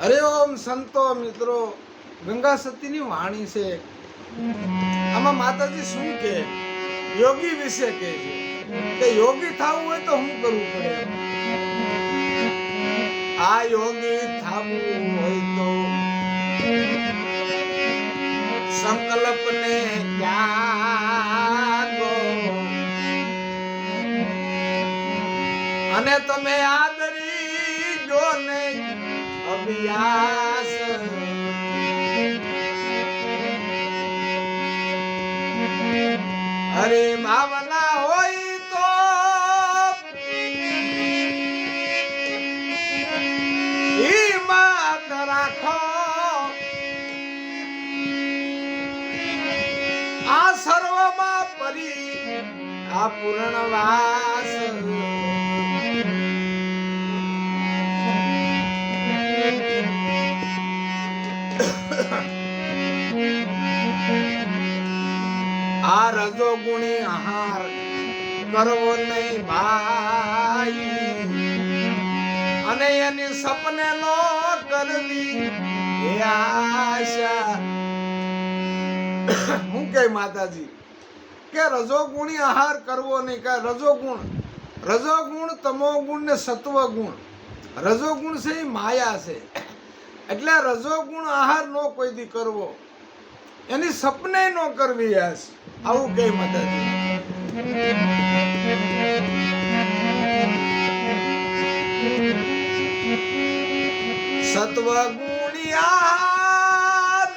હરે ઓમ સંતો મિત્રો, ગંગા સતીની વાણી છે. આમાં માતાજી શું કે યોગી વિશે કહે છે કે યોગી થવું હોય તો શું કરવું પડે. આ યોગી થવું હોય તો સંકલ્પને ત્યાગો અને તમે આદરી જો ને અભ્યાસ. હરે ભાવના હોય તો હિંમત રાખો. આ સર્વમાં પરી આ પૂર્ણવાસ. આ રજો ગુણી આહાર કરવો નહીં ભાઈ, અને એની સપને નો કરવી એ આશા. હું કે માતાજી કે રજોગુણી આહાર કરવો નહીં. કે રજોગુણ, તમોગુણ ને સત્વગુણ. રજોગુણ છે એ માયા છે, એટલે રજોગુણ આહાર નો કોઈ દી કરવો, એની સપને નો કરવી. યાસ આવું કે માતાજી. સત્વગુણી આહાર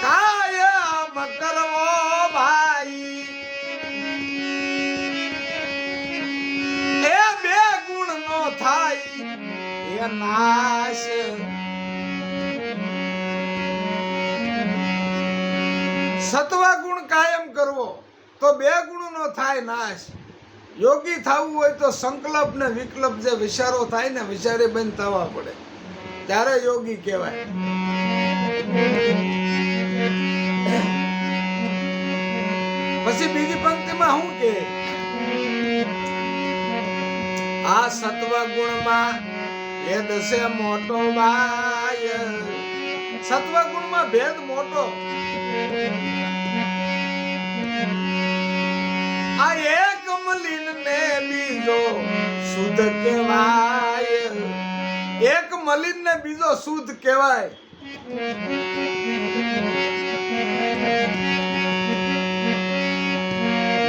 કાયમ કરવો ભાઈ. એ બે ગુણ નો થાય એ નાશ. સત્વગુણ કાયમ કરવો તો બે ગુણ નો થાય નાશ. યોગી થવું હોય તો સંકલ્પ ને વિકલ્પ જે વિચારો થાય ને વિચારે બંધ થવા પડે, ત્યારે યોગી કહેવાય. પછી બીજી પંક્તિમાં શું કે આ સત્વગુણમાં ભેદ છે મોટો ભાઈ. સત્વગુણમાં ભેદ મોટો. આ એક મલિન ને બીજો શુદ્ધ કહેવાય. એક મલિન ને બીજો શુદ્ધ કહેવાય.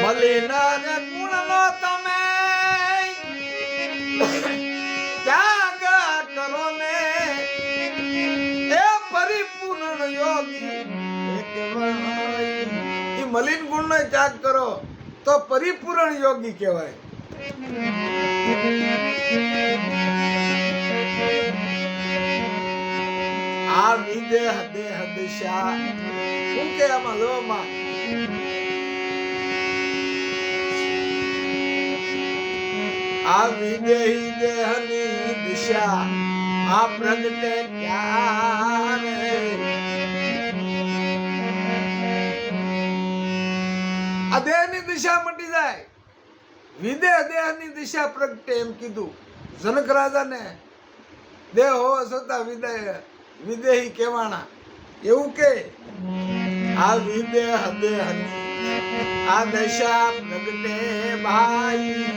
મલિન ને ગુણ નો તમે ત્યાગ કરો ને એ પરિપૂર્ણ યોગી કહેવાય. એ મલિન ગુણ નો ત્યાગ કરો તો પરિપૂર્ણ યોગી કહેવાય. આ વિદેહ દેહ દિશા શું કે આમાં લોમાં આ વિદેહી દેહની દિશા આ પ્રગટે ક્યારે. આ દેહની દિશા મટી જાય, વિદેહ દેહની દિશા પ્રગટે એમ કીધું. જનક રાજાને દેહ હોવા છતાં વિદેહી કહેવાના. એવું કે આ વિદેહ દેહની આ દશા પ્રગટે ભાઈ.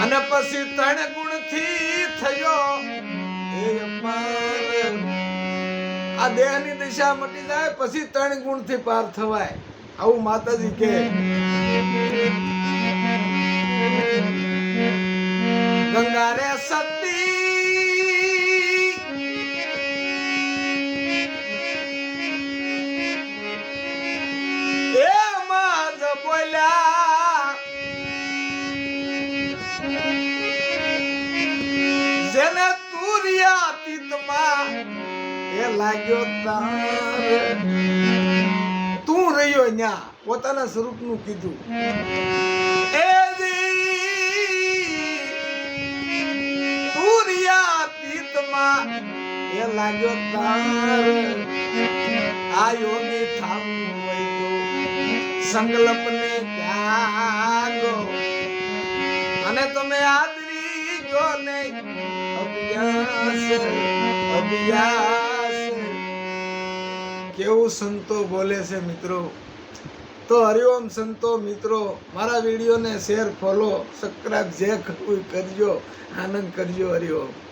અને પછી 3 ગુણ થી થયો એ પાર. આ દેહની દિશા મટી જાય પછી 3 ગુણ થી પાર થવાય. આવું માતાજી કે. ગંગા રે સતી એ માજ બોલ્યા જેને તુરિયા તીતમાં એ લાગ્યો તાર. તું રહ્યો ન્યા પોતાના સ્વરૂપ નું કીધું. એ તુરિયા તીતમાં એ લાગ્યો તાર. આ યોગી થવું હોય તો સંકલ્પ ને ત્યાગો અને તમે આદરી કરજો ને અભ્યાસ. કેવું સંતો બોલે છે મિત્રો. તો હરિઓમ સંતો મિત્રો, મારા વિડીયોને શેર, ફોલો, સબસ્ક્રાઇબ જે કરવું કરજો, આનંદ કરજો. હરિઓમ.